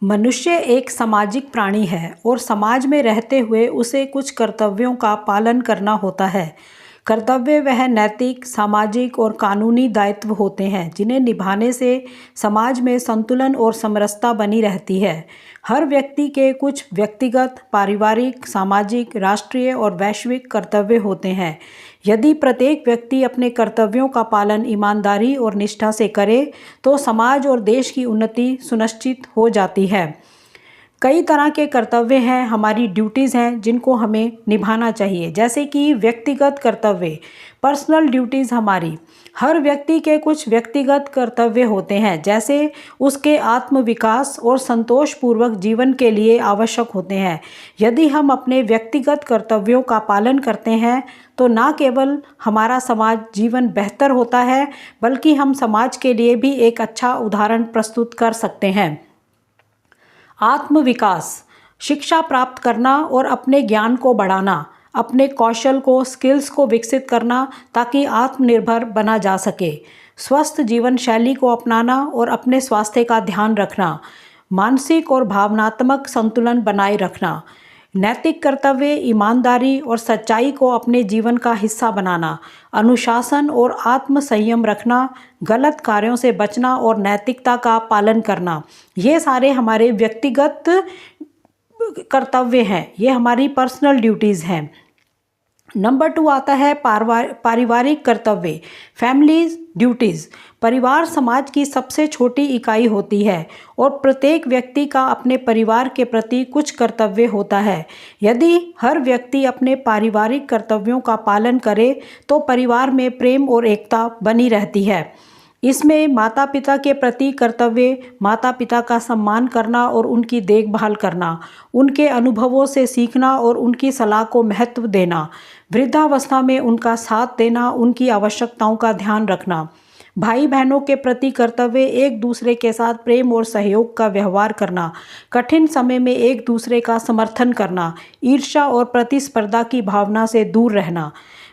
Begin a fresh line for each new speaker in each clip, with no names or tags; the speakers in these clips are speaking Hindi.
मनुष्य एक सामाजिक प्राणी है और समाज में रहते हुए उसे कुछ कर्तव्यों का पालन करना होता है। कर्तव्य वह नैतिक, सामाजिक और कानूनी दायित्व होते हैं जिन्हें निभाने से समाज में संतुलन और समरसता बनी रहती है। हर व्यक्ति के कुछ व्यक्तिगत, पारिवारिक, सामाजिक, राष्ट्रीय और वैश्विक कर्तव्य होते हैं। यदि प्रत्येक व्यक्ति अपने कर्तव्यों का पालन ईमानदारी और निष्ठा से करे तो समाज और देश की उन्नति सुनिश्चित हो जाती है। कई तरह के कर्तव्य हैं, हमारी ड्यूटीज़ हैं जिनको हमें निभाना चाहिए। जैसे कि व्यक्तिगत कर्तव्य, पर्सनल ड्यूटीज़। हमारी हर व्यक्ति के कुछ व्यक्तिगत कर्तव्य होते हैं जैसे उसके आत्म विकास और संतोषपूर्वक जीवन के लिए आवश्यक होते हैं। यदि हम अपने व्यक्तिगत कर्तव्यों का पालन करते हैं तो न केवल हमारा समाज जीवन बेहतर होता है बल्कि हम समाज के लिए भी एक अच्छा उदाहरण प्रस्तुत कर सकते हैं। आत्मविकास, शिक्षा प्राप्त करना और अपने ज्ञान को बढ़ाना, अपने कौशल को, स्किल्स को विकसित करना ताकि आत्मनिर्भर बना जा सके। स्वस्थ जीवन शैली को अपनाना और अपने स्वास्थ्य का ध्यान रखना। मानसिक और भावनात्मक संतुलन बनाए रखना। नैतिक कर्तव्य, ईमानदारी और सच्चाई को अपने जीवन का हिस्सा बनाना। अनुशासन और आत्म संयम रखना, गलत कार्यों से बचना और नैतिकता का पालन करना। ये सारे हमारे व्यक्तिगत कर्तव्य हैं, ये हमारी पर्सनल ड्यूटीज़ हैं। नंबर 2 आता है पारिवारिक कर्तव्य, फैमिली ड्यूटीज़। परिवार समाज की सबसे छोटी इकाई होती है और प्रत्येक व्यक्ति का अपने परिवार के प्रति कुछ कर्तव्य होता है। यदि हर व्यक्ति अपने पारिवारिक कर्तव्यों का पालन करे तो परिवार में प्रेम और एकता बनी रहती है। इसमें माता पिता के प्रति कर्तव्य, माता पिता का सम्मान करना और उनकी देखभाल करना, उनके अनुभवों से सीखना और उनकी सलाह को महत्व देना, वृद्धावस्था में उनका साथ देना, उनकी आवश्यकताओं का ध्यान रखना। भाई बहनों के प्रति कर्तव्य, एक दूसरे के साथ प्रेम और सहयोग का व्यवहार करना, कठिन समय में एक दूसरे का समर्थन करना, ईर्ष्या और प्रतिस्पर्धा की भावना से दूर रहना।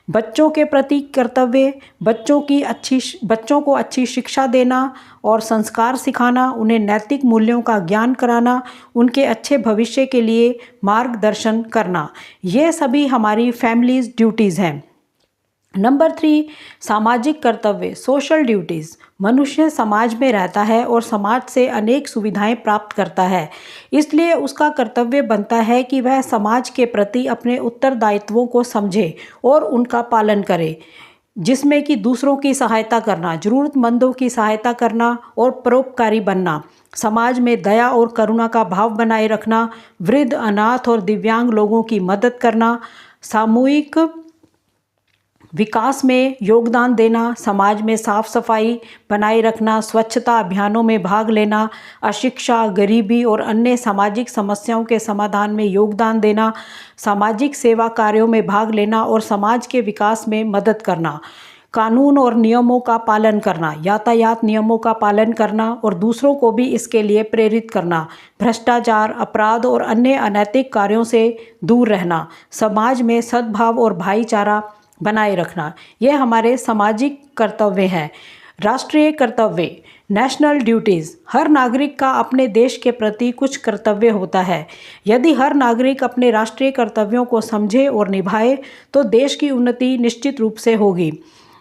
बच्चों के प्रति कर्तव्य, बच्चों को अच्छी शिक्षा देना और संस्कार सिखाना, उन्हें नैतिक मूल्यों का ज्ञान कराना, उनके अच्छे भविष्य के लिए मार्गदर्शन करना। ये सभी हमारी फैमिलीज ड्यूटीज़ हैं। नंबर 3, सामाजिक कर्तव्य, सोशल ड्यूटीज़। मनुष्य समाज में रहता है और समाज से अनेक सुविधाएं प्राप्त करता है, इसलिए उसका कर्तव्य बनता है कि वह समाज के प्रति अपने उत्तरदायित्वों को समझे और उनका पालन करे, जिसमें कि दूसरों की सहायता करना, ज़रूरतमंदों की सहायता करना और परोपकारी बनना, समाज में दया और करुणा का भाव बनाए रखना, वृद्ध, अनाथ और दिव्यांग लोगों की मदद करना, सामूहिक विकास में योगदान देना, समाज में साफ सफाई बनाए रखना, स्वच्छता अभियानों में भाग लेना, अशिक्षा, गरीबी और अन्य सामाजिक समस्याओं के समाधान में योगदान देना, सामाजिक सेवा कार्यों में भाग लेना और समाज के विकास में मदद करना, कानून और नियमों का पालन करना, यातायात नियमों का पालन करना और दूसरों को भी इसके लिए प्रेरित करना, भ्रष्टाचार, अपराध और अन्य अनैतिक कार्यों से दूर रहना, समाज में सद्भाव और भाईचारा बनाए रखना। ये हमारे सामाजिक कर्तव्य हैं। राष्ट्रीय कर्तव्य, नेशनल ड्यूटीज़। हर नागरिक का अपने देश के प्रति कुछ कर्तव्य होता है। यदि हर नागरिक अपने राष्ट्रीय कर्तव्यों को समझे और निभाए तो देश की उन्नति निश्चित रूप से होगी।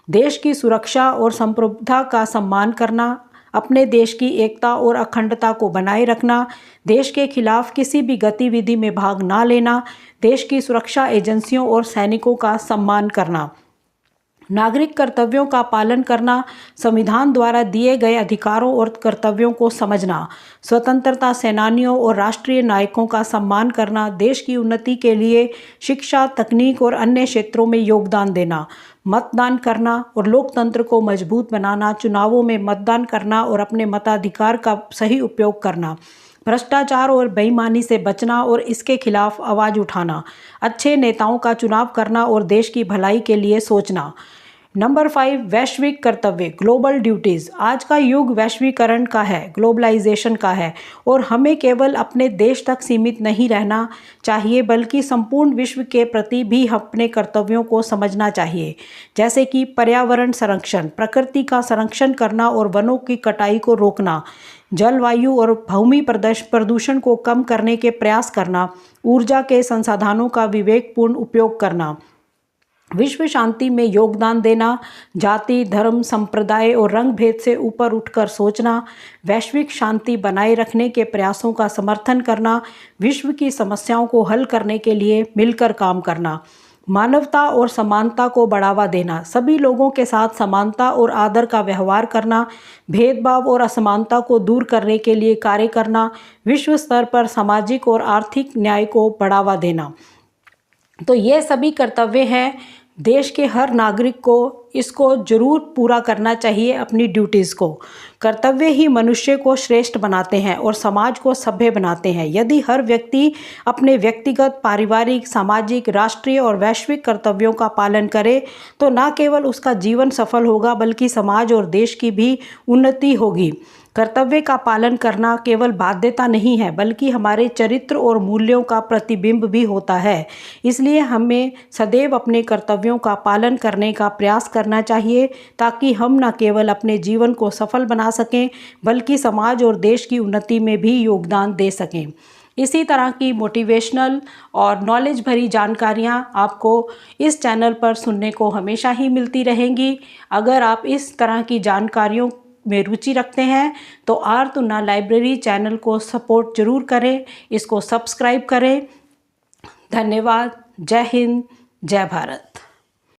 देश की सुरक्षा और संप्रभुता का सम्मान करना, अपने देश की एकता और अखंडता को बनाए रखना, देश के खिलाफ किसी भी गतिविधि में भाग ना लेना, देश की सुरक्षा एजेंसियों और सैनिकों का सम्मान करना, नागरिक कर्तव्यों का पालन करना, संविधान द्वारा दिए गए अधिकारों और कर्तव्यों को समझना, स्वतंत्रता सेनानियों और राष्ट्रीय नायकों का सम्मान करना, देश की उन्नति के लिए शिक्षा, तकनीक और अन्य क्षेत्रों में योगदान देना, मतदान करना और लोकतंत्र को मजबूत बनाना, चुनावों में मतदान करना और अपने मताधिकार का सही उपयोग करना, भ्रष्टाचार और बेईमानी से बचना और इसके खिलाफ आवाज़ उठाना, अच्छे नेताओं का चुनाव करना और देश की भलाई के लिए सोचना, नंबर 5, वैश्विक कर्तव्य, ग्लोबल ड्यूटीज़। आज का युग वैश्वीकरण का है, ग्लोबलाइजेशन का है, और हमें केवल अपने देश तक सीमित नहीं रहना चाहिए बल्कि संपूर्ण विश्व के प्रति भी अपने कर्तव्यों को समझना चाहिए, जैसे कि पर्यावरण संरक्षण, प्रकृति का संरक्षण करना और वनों की कटाई को रोकना, जलवायु और भूमि प्रदूषण को कम करने के प्रयास करना, ऊर्जा के संसाधनों का विवेकपूर्ण उपयोग करना, विश्व शांति में योगदान देना, जाति, धर्म, संप्रदाय और रंग भेद से ऊपर उठकर सोचना, वैश्विक शांति बनाए रखने के प्रयासों का समर्थन करना, विश्व की समस्याओं को हल करने के लिए मिलकर काम करना, मानवता और समानता को बढ़ावा देना, सभी लोगों के साथ समानता और आदर का व्यवहार करना, भेदभाव और असमानता को दूर करने के लिए कार्य करना, विश्व स्तर पर सामाजिक और आर्थिक न्याय को बढ़ावा देना। तो ये सभी कर्तव्य हैं देश के हर नागरिक को, इसको जरूर पूरा करना चाहिए अपनी ड्यूटीज़ को। कर्तव्य ही मनुष्य को श्रेष्ठ बनाते हैं और समाज को सभ्य बनाते हैं। यदि हर व्यक्ति अपने व्यक्तिगत, पारिवारिक, सामाजिक, राष्ट्रीय और वैश्विक कर्तव्यों का पालन करे तो न केवल उसका जीवन सफल होगा बल्कि समाज और देश की भी उन्नति होगी। कर्तव्य का पालन करना केवल बाध्यता नहीं है बल्कि हमारे चरित्र और मूल्यों का प्रतिबिंब भी होता है। इसलिए हमें सदैव अपने कर्तव्यों का पालन करने का प्रयास करना चाहिए ताकि हम न केवल अपने जीवन को सफल बना सकें बल्कि समाज और देश की उन्नति में भी योगदान दे सकें। इसी तरह की मोटिवेशनल और नॉलेज भरी जानकारियाँ आपको इस चैनल पर सुनने को हमेशा ही मिलती रहेंगी। अगर आप इस तरह की जानकारियों में रुचि रखते हैं तो आर्तुन्ना लाइब्रेरी चैनल को सपोर्ट जरूर करें, इसको सब्सक्राइब करें। धन्यवाद। जय हिंद, जय भारत।